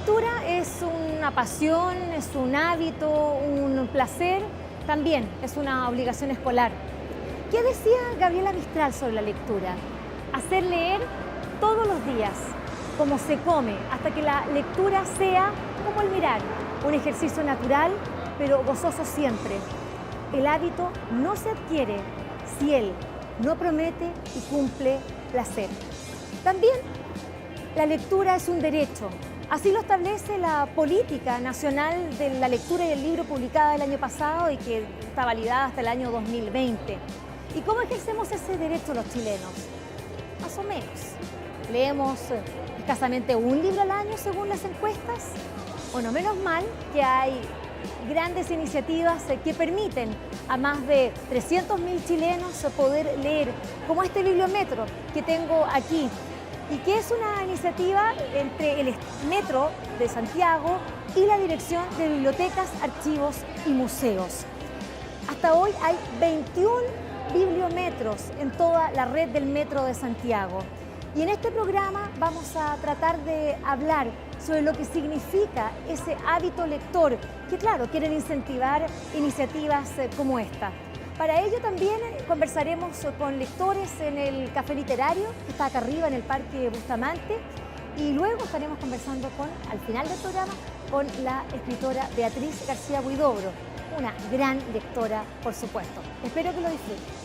lectura es una pasión, es un hábito, un placer, también es una obligación escolar. ¿Qué decía Gabriela Mistral sobre la lectura? Hacer leer todos los días, como se come, hasta que la lectura sea como el mirar, un ejercicio natural, pero gozoso siempre. El hábito no se adquiere si él no promete y cumple placer. También la lectura es un derecho. Así lo establece la Política Nacional de la Lectura y el Libro, publicada el año pasado y que está validada hasta el año 2020. ¿Y cómo ejercemos ese derecho los chilenos? Más o menos. Leemos escasamente un libro al año según las encuestas. Bueno, menos mal que hay grandes iniciativas que permiten a más de 300.000 chilenos poder leer, como este bibliometro que tengo aquí, y que es una iniciativa entre el Metro de Santiago y la Dirección de Bibliotecas, Archivos y Museos. Hasta hoy hay 21 bibliometros en toda la red del Metro de Santiago. Y en este programa vamos a tratar de hablar sobre lo que significa ese hábito lector, que claro, quieren incentivar iniciativas como esta. Para ello también conversaremos con lectores en el Café Literario, que está acá arriba en el Parque Bustamante, y luego estaremos conversando al final del programa, con la escritora Beatriz García Huidobro, una gran lectora, por supuesto. Espero que lo disfruten.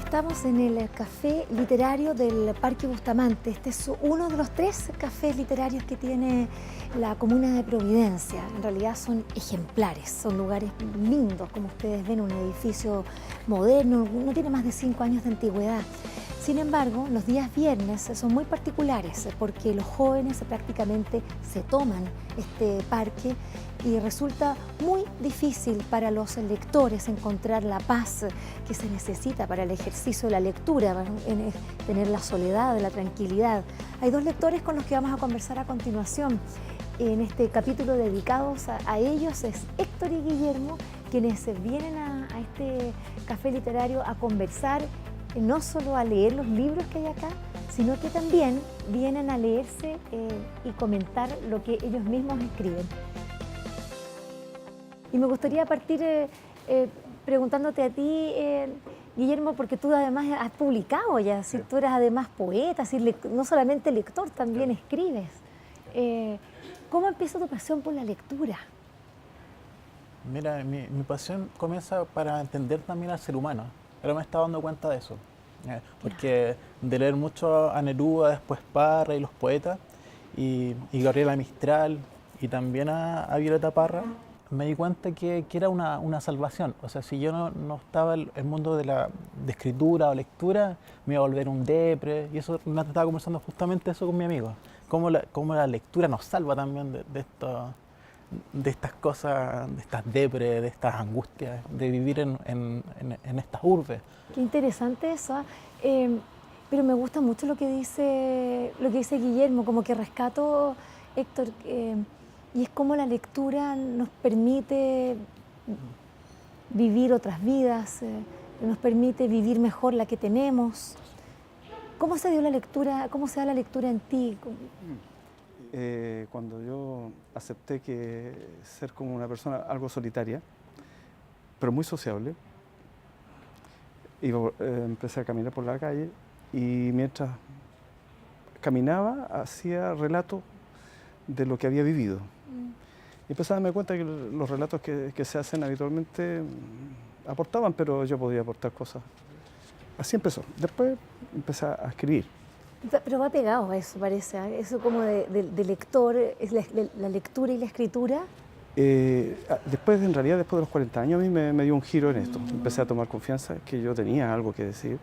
Estamos en el Café Literario del Parque Bustamante. Este es uno de los 3 cafés literarios que tiene la comuna de Providencia. En realidad son ejemplares, son lugares lindos, como ustedes ven, un edificio moderno, no tiene más de 5 años de antigüedad. Sin embargo, los días viernes son muy particulares porque los jóvenes prácticamente se toman este parque y resulta muy difícil para los lectores encontrar la paz que se necesita para el ejercicio de la lectura, tener la soledad, la tranquilidad. Hay 2 lectores con los que vamos a conversar a continuación. En este capítulo dedicados a ellos es Héctor y Guillermo, quienes vienen a este café literario a conversar, no solo a leer los libros que hay acá, sino que también vienen a leerse y comentar lo que ellos mismos escriben. Y me gustaría partir preguntándote a ti, Guillermo, porque tú además has publicado ya, ¿sí? Tú eres además poeta, ¿sí? No solamente lector, también escribes. ¿Cómo empieza tu pasión por la lectura? Mira, mi pasión comienza para entender también al ser humano. Pero me estaba dando cuenta de eso. Porque de leer mucho a Neruda, después Parra y los poetas, y Gabriela Mistral, y también a Violeta Parra, me di cuenta que era una salvación. O sea, si yo no estaba en el mundo de escritura o lectura, me iba a volver un depre. Y eso me estaba conversando justamente eso con mi amigo. Cómo la lectura nos salva también de estas cosas, de estas depres, de estas angustias, de vivir en estas urbes. Qué interesante eso, pero me gusta mucho lo que dice Guillermo, como que rescato, Héctor, y es como la lectura nos permite vivir otras vidas, nos permite vivir mejor la que tenemos. ¿Cómo se dio la lectura, cómo se da la lectura en ti? Cuando yo acepté ser como una persona algo solitaria, pero muy sociable, empecé a caminar por la calle y mientras caminaba hacía relatos de lo que había vivido. Y empecé a darme cuenta que los relatos que se hacen habitualmente aportaban, pero yo podía aportar cosas. Así empezó. Después empecé a escribir. Pero va pegado a eso, parece, ¿eh? Eso como de lector, es la lectura y la escritura. Después, en realidad, después de los 40 años, a mí me dio un giro en esto. Empecé a tomar confianza, que yo tenía algo que decir.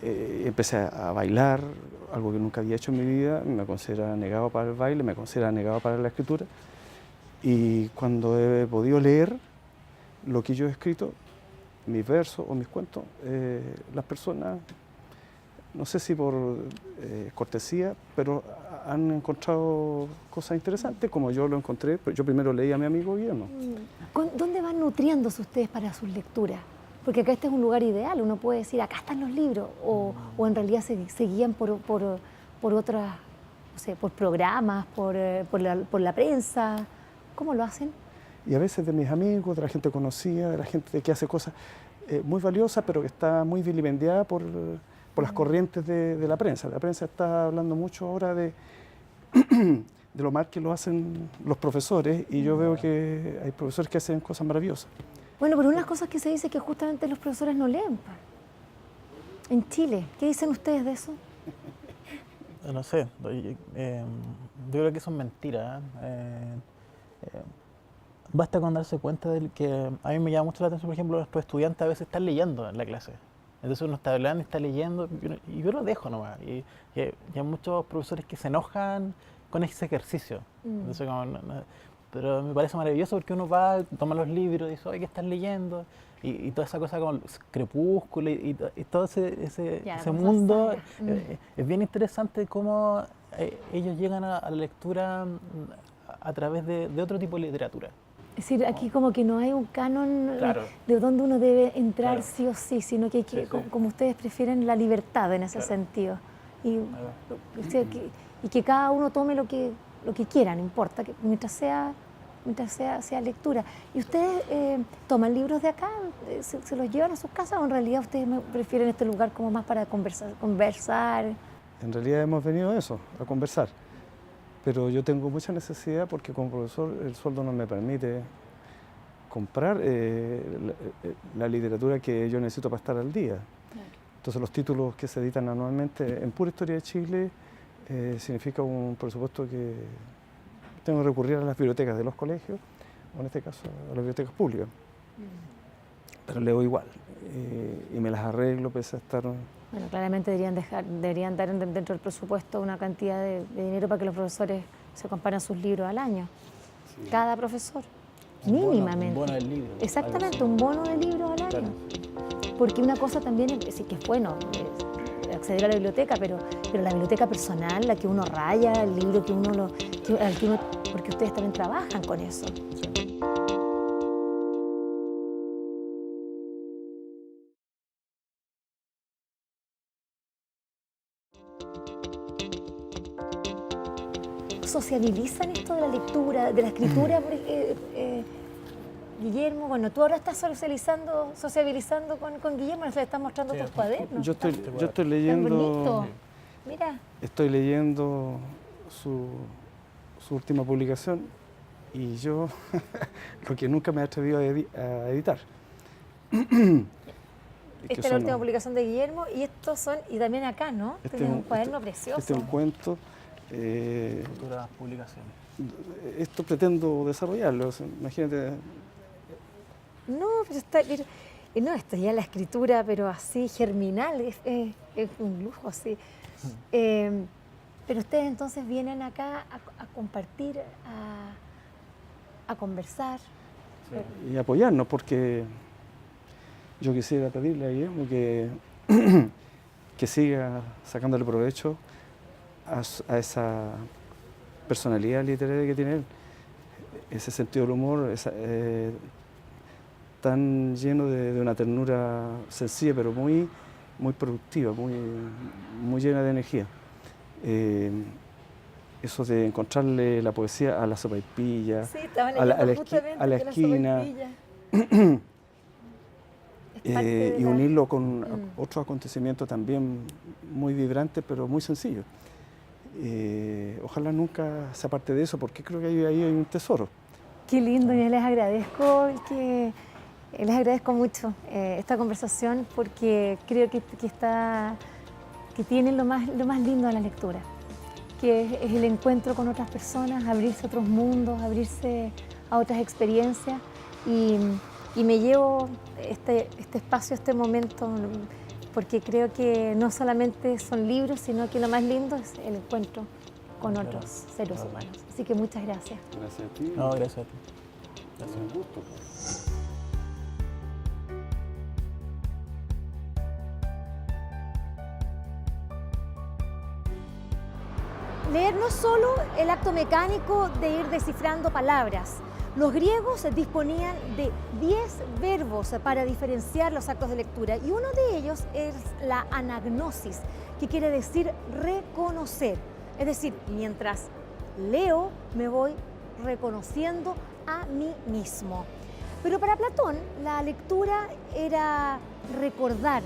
Empecé a bailar, algo que nunca había hecho en mi vida. Me considero negado para el baile, me considero negado para la escritura. Y cuando he podido leer lo que yo he escrito, mis versos o mis cuentos, las personas, no sé si por cortesía, pero han encontrado cosas interesantes, como yo lo encontré. Yo primero leí a mi amigo Guillermo. ¿Dónde van nutriéndose ustedes para sus lecturas? Porque acá este es un lugar ideal, uno puede decir, acá están los libros, o en realidad se guían por otras, no sé, por programas, por la prensa. ¿Cómo lo hacen? Y a veces de mis amigos, de la gente conocida, de la gente que hace cosas muy valiosas, pero que está muy vilipendiada por las corrientes de la prensa. La prensa está hablando mucho ahora de lo mal que lo hacen los profesores, y yo veo que hay profesores que hacen cosas maravillosas. Bueno, pero una de las cosas que se dice es que justamente los profesores no leen. En Chile, ¿qué dicen ustedes de eso? No sé, yo creo que eso es mentira. Basta con darse cuenta de que a mí me llama mucho la atención, por ejemplo, nuestros estudiantes a veces están leyendo en la clase. Entonces uno está hablando y está leyendo, y yo lo dejo nomás. Y hay muchos profesores que se enojan con ese ejercicio. Entonces, pero me parece maravilloso porque uno va, toma los libros y dice, oye, ¿qué estás leyendo? Y toda esa cosa como Crepúsculo y todo ese mundo. Es bien interesante cómo ellos llegan a la lectura a través de otro tipo de literatura. Es decir, aquí como que no hay un canon Claro. de donde uno debe entrar Claro. sí o sí, sino que hay que, Sí, sí. como ustedes prefieren, la libertad en ese Claro. sentido. Y que cada uno tome lo que quiera, no importa, que mientras sea lectura. ¿Y ustedes toman libros de acá? ¿Se los llevan a sus casas o en realidad ustedes prefieren este lugar como más para conversar? En realidad hemos venido a eso, a conversar. Pero yo tengo mucha necesidad porque como profesor el sueldo no me permite comprar la literatura que yo necesito para estar al día. Entonces los títulos que se editan anualmente en pura historia de Chile significa un presupuesto que tengo que recurrir a las bibliotecas de los colegios, o en este caso a las bibliotecas públicas. Pero leo igual y me las arreglo pese a estar... Bueno, claramente deberían dar dentro del presupuesto una cantidad de dinero para que los profesores se comparen sus libros al año. Sí. Cada profesor, mínimamente. Un bono del libro. Exactamente, un bono de libros al año. Claro. Porque una cosa también es que es bueno acceder a la biblioteca, pero la biblioteca personal, la que uno raya, el libro que uno porque ustedes también trabajan con eso. Sí. ¿Sociabilizan esto de la lectura, de la escritura? Guillermo, bueno, tú ahora estás sociabilizando con Guillermo, nos le estás mostrando tus cuadernos. Yo estoy leyendo. Mira. Estoy leyendo su última publicación y yo lo que nunca me he atrevido a editar. Esta es la última publicación de Guillermo y estos son, y también acá, ¿no? Este es un cuaderno precioso. Este es un cuento. Futuras publicaciones. Esto pretendo desarrollarlo, imagínate. No, pero esto ya es la escritura, pero así germinal, es un lujo, así. Pero ustedes entonces vienen acá a compartir, a conversar. Sí. Y apoyarnos, porque yo quisiera pedirle a Guillermo que siga sacándole provecho a esa personalidad literaria que tiene él, ese sentido del humor tan lleno de una ternura sencilla, pero muy productiva, muy llena de energía. Eso de encontrarle la poesía a la sopaipilla, sí, a la esquina, y unirlo con otros acontecimientos también muy vibrantes, pero muy sencillos. Ojalá nunca se aparte de eso, porque creo que ahí hay un tesoro. Qué lindo, yo les agradezco mucho esta conversación, porque creo que tiene lo más lindo de la lectura, que es el encuentro con otras personas, abrirse a otros mundos, abrirse a otras experiencias, y me llevo este espacio, este momento, porque creo que no solamente son libros, sino que lo más lindo es el encuentro con otros seres humanos. Así que muchas gracias. Gracias a ti. No, gracias a ti. Gracias. Un gusto. Leer no es solo el acto mecánico de ir descifrando palabras. Los griegos disponían de 10 verbos para diferenciar los actos de lectura y uno de ellos es la anagnosis, que quiere decir reconocer. Es decir, mientras leo me voy reconociendo a mí mismo. Pero para Platón la lectura era recordar,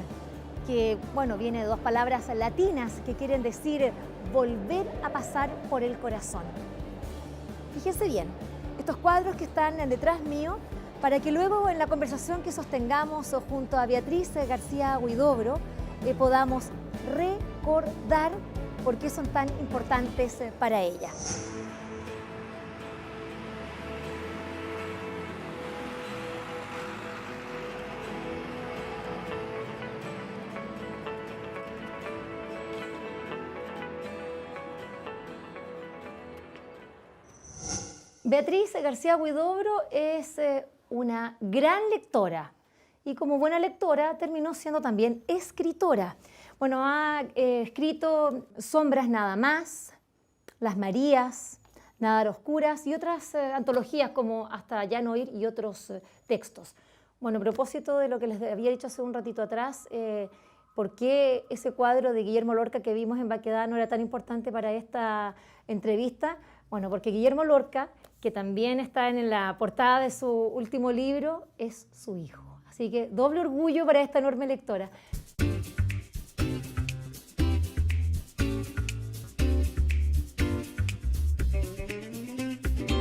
que bueno, viene de dos palabras latinas que quieren decir volver a pasar por el corazón. Fíjense bien, estos cuadros que están detrás mío, para que luego en la conversación que sostengamos junto a Beatriz García Huidobro podamos recordar por qué son tan importantes para ella. Beatriz García Huidobro es una gran lectora y como buena lectora terminó siendo también escritora. Bueno, ha escrito Sombras nada más, Las Marías, Nadar Oscuras y otras antologías como Hasta ya no ir y otros textos. Bueno, a propósito de lo que les había dicho hace un ratito atrás, ¿por qué ese cuadro de Guillermo Lorca que vimos en Baquedano era tan importante para esta entrevista? Bueno, porque Guillermo Lorca, que también está en la portada de su último libro, es su hijo. Así que doble orgullo para esta enorme lectora.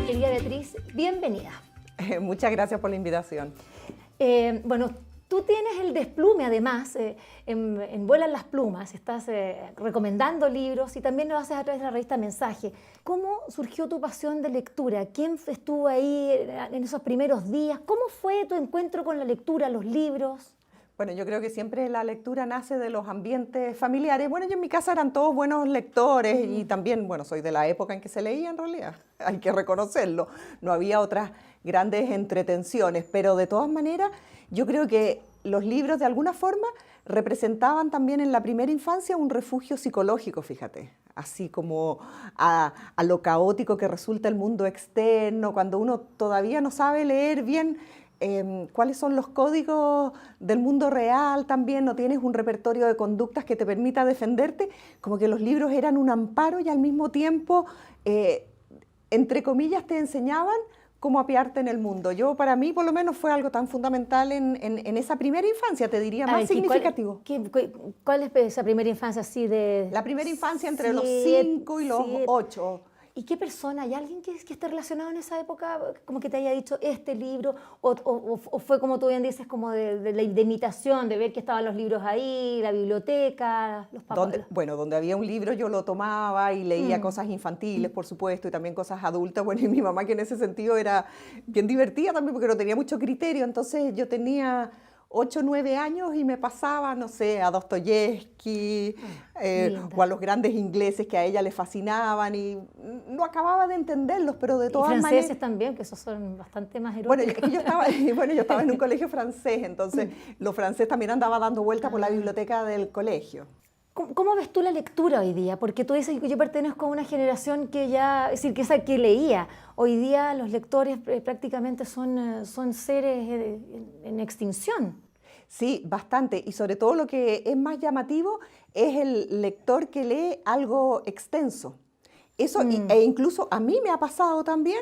Querida Beatriz, bienvenida. Muchas gracias por la invitación. Bueno, tú tienes el desplume, además, en Vuelan las Plumas, estás recomendando libros y también lo haces a través de la revista Mensaje. ¿Cómo surgió tu pasión de lectura? ¿Quién estuvo ahí en esos primeros días? ¿Cómo fue tu encuentro con la lectura, los libros? Bueno, yo creo que siempre la lectura nace de los ambientes familiares. Bueno, yo en mi casa eran todos buenos lectores y también, bueno, soy de la época en que se leía en realidad, hay que reconocerlo. No había otras grandes entretenciones, pero de todas maneras yo creo que los libros de alguna forma representaban también en la primera infancia un refugio psicológico, fíjate, así como a lo caótico que resulta el mundo externo, cuando uno todavía no sabe leer bien cuáles son los códigos del mundo real también, no tienes un repertorio de conductas que te permita defenderte, como que los libros eran un amparo y al mismo tiempo, entre comillas, te enseñaban cómo apearte en el mundo. Para mí, por lo menos, fue algo tan fundamental en esa primera infancia, te diría, más significativo. ¿Cuál es esa primera infancia así de...? La primera infancia entre los 5 y los 8. ¿Y qué persona? ¿Hay alguien que esté relacionado en esa época, como que te haya dicho este libro? ¿O fue como tú bien dices, como de imitación, de ver que estaban los libros ahí, la biblioteca, los papás? Donde había un libro yo lo tomaba y leía cosas infantiles, por supuesto, y también cosas adultas. Bueno, y mi mamá, que en ese sentido era bien divertida también, porque no tenía mucho criterio. Entonces yo tenía 8 o 9 años y me pasaba, no sé, a Dostoyevsky o a los grandes ingleses que a ella le fascinaban y no acababa de entenderlos, pero de todas maneras... Y franceses también, que esos son bastante más eróticos. Bueno, es que yo estaba en un colegio francés, entonces lo francés también andaba dando vueltas por la biblioteca del colegio. ¿Cómo ves tú la lectura hoy día? Porque tú dices que yo pertenezco a una generación que ya, es decir, que esa que leía. Hoy día los lectores prácticamente son seres en extinción. Sí, bastante. Y sobre todo lo que es más llamativo es el lector que lee algo extenso. Eso, e incluso a mí me ha pasado también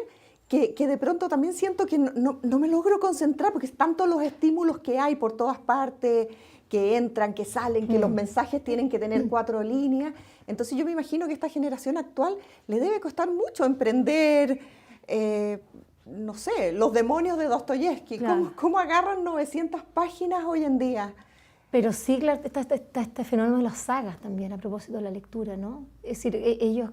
que de pronto también siento que no me logro concentrar porque es tanto los estímulos que hay por todas partes, que entran, que salen, que los mensajes tienen que tener 4 líneas. Entonces yo me imagino que a esta generación actual le debe costar mucho emprender, no sé, los demonios de Dostoyevsky. Claro. ¿Cómo agarran 900 páginas hoy en día? Pero sí, claro, está este fenómeno de las sagas también, a propósito de la lectura, ¿no? Es decir, ellos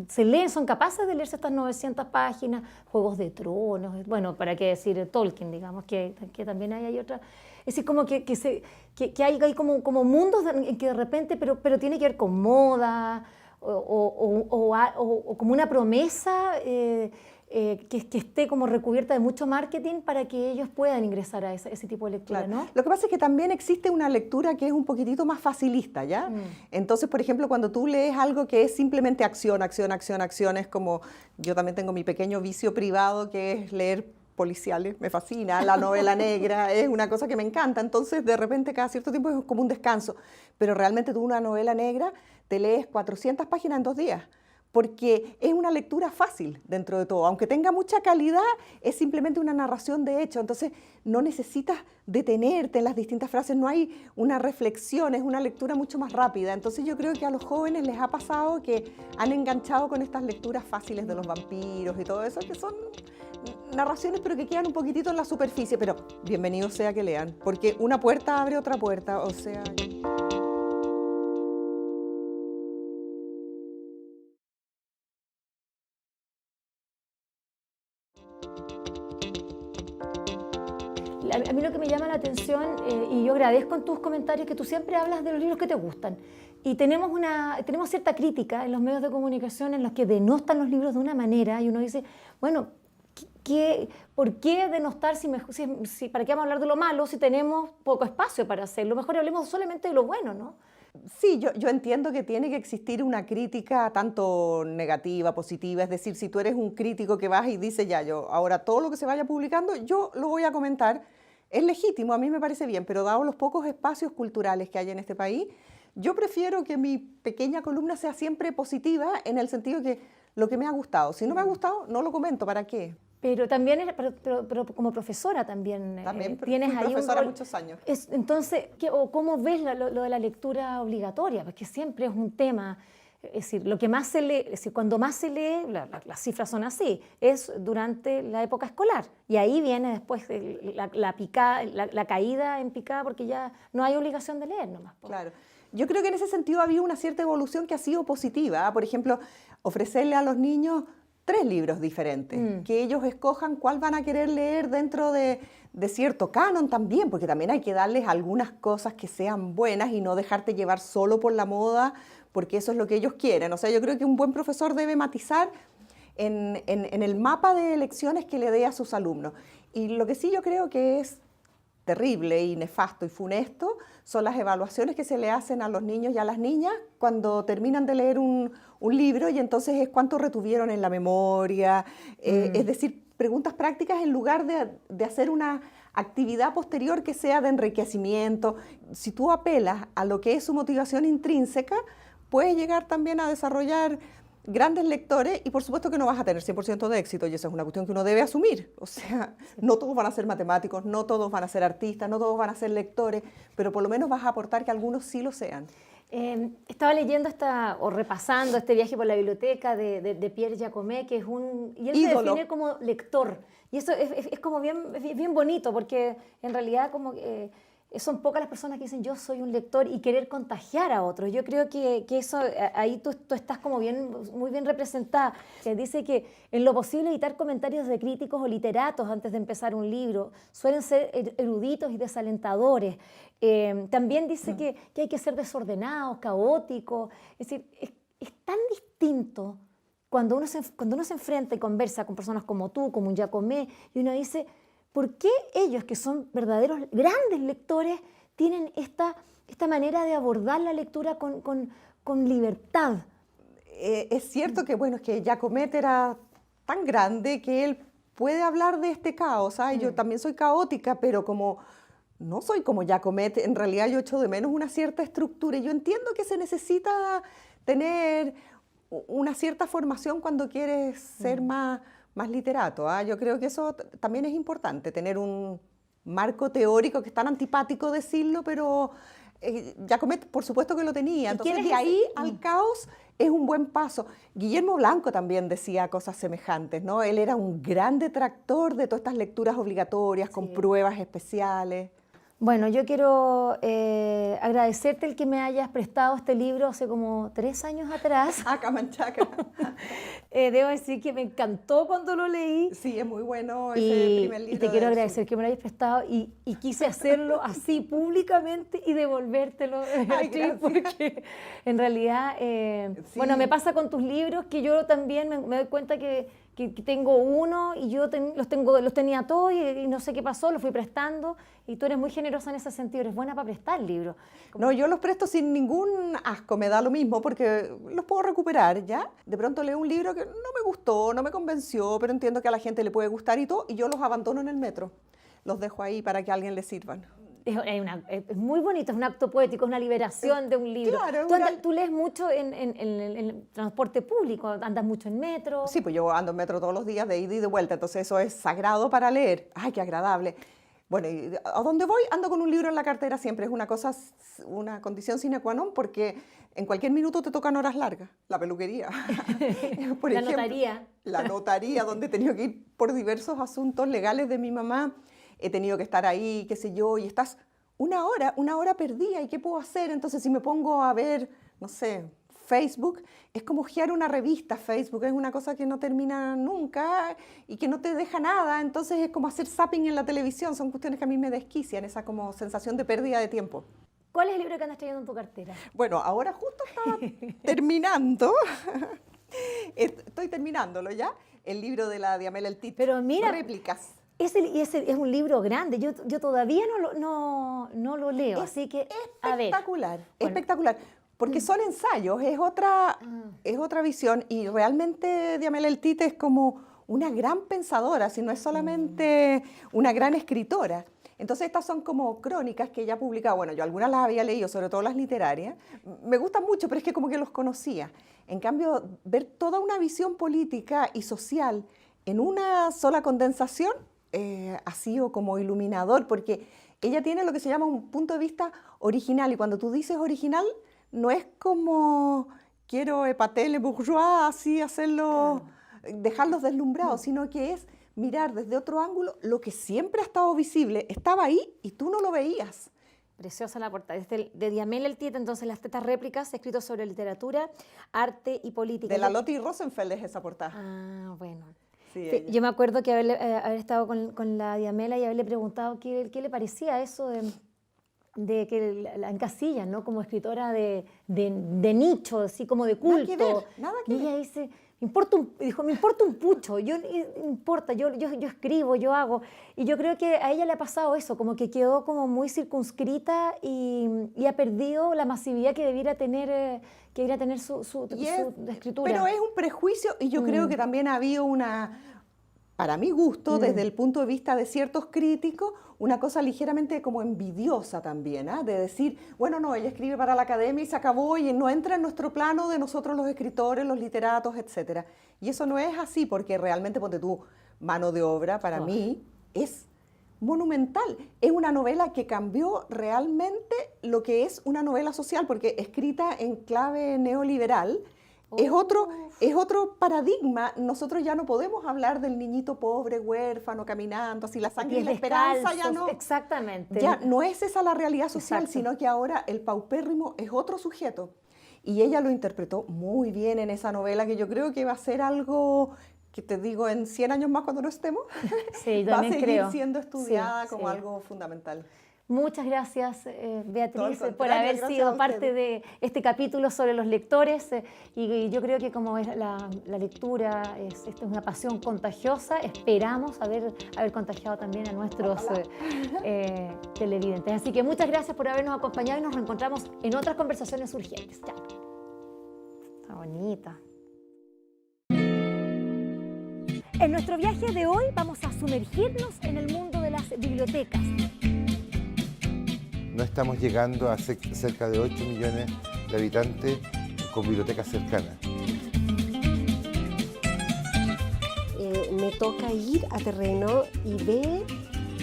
se leen, son capaces de leerse estas 900 páginas, Juegos de Tronos, bueno, para qué decir Tolkien, digamos, que también hay otra. Es decir, como que hay como mundos en que de repente, pero tiene que ver con moda o como una promesa que esté como recubierta de mucho marketing para que ellos puedan ingresar a ese tipo de lectura, Claro. ¿no? Lo que pasa es que también existe una lectura que es un poquitito más facilista, ¿ya? Entonces, por ejemplo, cuando tú lees algo que es simplemente acción, acción, acción, acción, es como, yo también tengo mi pequeño vicio privado que es leer policiales, me fascina, la novela negra, es una cosa que me encanta, entonces de repente cada cierto tiempo es como un descanso, pero realmente tú una novela negra te lees 400 páginas en 2 días, porque es una lectura fácil dentro de todo, aunque tenga mucha calidad, es simplemente una narración de hecho, entonces no necesitas detenerte en las distintas frases, no hay una reflexión, es una lectura mucho más rápida, entonces yo creo que a los jóvenes les ha pasado que han enganchado con estas lecturas fáciles de los vampiros y todo eso, que son narraciones pero que quedan un poquitito en la superficie, pero bienvenido sea que lean, porque una puerta abre otra puerta, o sea... A mí lo que me llama la atención, y yo agradezco en tus comentarios, que tú siempre hablas de los libros que te gustan. Y tenemos cierta crítica en los medios de comunicación en los que denostan los libros de una manera y uno dice, bueno, ¿por qué denostar para qué vamos a hablar de lo malo si tenemos poco espacio para hacerlo? Mejor hablemos solamente de lo bueno, ¿no? Sí, yo entiendo que tiene que existir una crítica tanto negativa, positiva, es decir, si tú eres un crítico que vas y dices, ya, yo ahora todo lo que se vaya publicando, yo lo voy a comentar, es legítimo, a mí me parece bien, pero dado los pocos espacios culturales que hay en este país, yo prefiero que mi pequeña columna sea siempre positiva en el sentido que lo que me ha gustado, si no me ha gustado, no lo comento, ¿para qué? Pero también, pero como profesora también, tienes fui ahí profesora un rol. muchos años. Entonces, ¿cómo ves lo de la lectura obligatoria? Porque siempre es un tema, es decir, lo que más se lee, es decir, cuando más se lee, las cifras son así, es durante la época escolar. Y ahí viene después la caída en picada porque ya no hay obligación de leer nomás. Claro. Yo creo que en ese sentido ha habido una cierta evolución que ha sido positiva. Por ejemplo, ofrecerle a los niños 3 libros diferentes, que ellos escojan cuál van a querer leer dentro de cierto canon también, porque también hay que darles algunas cosas que sean buenas y no dejarte llevar solo por la moda, porque eso es lo que ellos quieren. O sea, yo creo que un buen profesor debe matizar en el mapa de lecciones que le dé a sus alumnos. Y lo que sí yo creo que es terrible y nefasto y funesto son las evaluaciones que se le hacen a los niños y a las niñas cuando terminan de leer un libro y entonces es cuánto retuvieron en la memoria, es decir, preguntas prácticas en lugar de hacer una actividad posterior que sea de enriquecimiento. Si tú apelas a lo que es su motivación intrínseca, puedes llegar también a desarrollar grandes lectores y por supuesto que no vas a tener 100% de éxito y esa es una cuestión que uno debe asumir. O sea, no todos van a ser matemáticos, no todos van a ser artistas, no todos van a ser lectores, pero por lo menos vas a aportar que algunos sí lo sean. Estaba leyendo o repasando este viaje por la biblioteca de Pierre Jacomet, que es y él ídolo. Se define como lector. Y eso es como bien bonito, porque en realidad son pocas las personas que dicen yo soy un lector y querer contagiar a otros. Yo creo que eso, ahí tú estás como muy bien representada. Que dice que en lo posible evitar comentarios de críticos o literatos antes de empezar un libro. Suelen ser eruditos y desalentadores. También dice que hay que ser desordenados, caóticos. Es decir, es tan distinto cuando uno se enfrenta y conversa con personas como tú, como un Jacomet, y uno dice, ¿por qué ellos, que son verdaderos grandes lectores, tienen esta manera de abordar la lectura con libertad? Es cierto que, bueno, es que Jacomet era tan grande que él puede hablar de este caos. ¿Sabes? Yo también soy caótica, pero como no soy como Jacomet, en realidad yo echo de menos una cierta estructura. Y yo entiendo que se necesita tener una cierta formación cuando quieres ser más literato. Yo creo que eso también es importante, tener un marco teórico que es tan antipático decirlo, pero Jacomet por supuesto que lo tenía. Entonces de ahí al caos es un buen paso. Guillermo Blanco también decía cosas semejantes, ¿no? Él era un gran detractor de todas estas lecturas obligatorias con pruebas especiales. Bueno, yo quiero agradecerte el que me hayas prestado este libro hace como 3 años atrás. Camanchaca. Debo decir que me encantó cuando lo leí. Sí, es muy bueno ese primer libro. Y te quiero agradecer que me lo hayas prestado y quise hacerlo así públicamente y devolvértelo. Gracias. Porque en realidad, bueno, me pasa con tus libros que yo también me doy cuenta que que tengo uno y yo los tenía todos y no sé qué pasó, los fui prestando y tú eres muy generosa en ese sentido, eres buena para prestar libros. No, yo los presto sin ningún asco, me da lo mismo porque los puedo recuperar, ¿ya? De pronto leo un libro que no me gustó, no me convenció, pero entiendo que a la gente le puede gustar y todo, y yo los abandono en el metro. Los dejo ahí para que a alguien les sirvan. Es muy bonito, es un acto poético, es una liberación de un libro. Claro, ¿Tú lees mucho en el transporte público? ¿Andas mucho en metro? Sí, pues yo ando en metro todos los días de ida y de vuelta, entonces eso es sagrado para leer. ¡Ay, qué agradable! Bueno, y a donde voy ando con un libro en la cartera siempre, es una condición sine qua non porque en cualquier minuto te tocan horas largas, la peluquería. Por la ejemplo, notaría. La notaría, donde he tenido que ir por diversos asuntos legales de mi mamá, he tenido que estar ahí, qué sé yo, y estás una hora perdida, ¿y qué puedo hacer? Entonces si me pongo a ver, no sé, Facebook, es como hojear una revista. Facebook es una cosa que no termina nunca y que no te deja nada, entonces es como hacer zapping en la televisión, son cuestiones que a mí me desquician, esa como sensación de pérdida de tiempo. ¿Cuál es el libro que andas trayendo en tu cartera? Bueno, ahora justo estaba terminando, estoy terminándolo ya, el libro de la Diamela El Tit. Pero mira, Réplicas. Ese es un libro grande, yo todavía no lo leo, así que a ver. Espectacular, Bueno. espectacular. Porque son ensayos, es otra visión y realmente Diamela El Tit es como una gran pensadora, si no es solamente una gran escritora. Entonces estas son como crónicas que ella ha publicado, bueno, yo algunas las había leído, sobre todo las literarias, me gustan mucho, pero es que como que los conocía. En cambio, ver toda una visión política y social en una sola condensación ha sido como iluminador, porque ella tiene lo que se llama un punto de vista original, y cuando tú dices original, no es como quiero épater les bourgeois, así hacerlo, dejarlos deslumbrados, sino que es mirar desde otro ángulo lo que siempre ha estado visible, estaba ahí y tú no lo veías. Preciosa la portada. De Diamela El Tit, entonces Las tetas réplicas, escrito sobre literatura, arte y política. De la Lotte Rosenfeld es esa portada. Ah, bueno. Sí, Sí, yo me acuerdo que haber estado con la Diamela y haberle preguntado qué le parecía eso de que la encasillan, ¿no? Como escritora de nicho, así como de culto. Nada que ver, nada que y ella dice, me importa un pucho, yo escribo, yo hago. Y yo creo que a ella le ha pasado eso, como que quedó como muy circunscrita y ha perdido la masividad que debiera tener su escritura. Pero es un prejuicio y yo creo que también ha habido para mi gusto, desde el punto de vista de ciertos críticos, una cosa ligeramente como envidiosa también, ¿eh? De decir, bueno, no, ella escribe para la academia y se acabó y no entra en nuestro plano de nosotros los escritores, los literatos, etc. Y eso no es así, porque realmente, ponte tú, Mano de Obra, para mí, es monumental. Es una novela que cambió realmente lo que es una novela social, porque escrita en clave neoliberal, es otro paradigma. Nosotros ya no podemos hablar del niñito pobre, huérfano, caminando, así la sangre y la esperanza ya no. Exactamente. Ya no es esa la realidad social, Exacto. sino que ahora el paupérrimo es otro sujeto. Y ella lo interpretó muy bien en esa novela, que yo creo que va a ser algo que te digo, en 100 años más cuando no estemos, Sí, va a también seguir creo. siendo estudiada Sí, como sí. algo fundamental. Muchas gracias, Todo el Beatriz, por contrario, haber gracias sido a parte ustedes. de este capítulo sobre los lectores. Y yo creo que como es la lectura esta es una pasión contagiosa, esperamos haber contagiado también a nuestros televidentes. Así que muchas gracias por habernos acompañado y nos reencontramos en otras conversaciones urgentes. Chao. Está bonita. En nuestro viaje de hoy vamos a sumergirnos en el mundo de las bibliotecas. No estamos llegando a cerca de 8 millones de habitantes con bibliotecas cercanas. Me toca ir a terreno y ver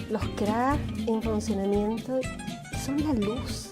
los cracks en funcionamiento. Son la luz.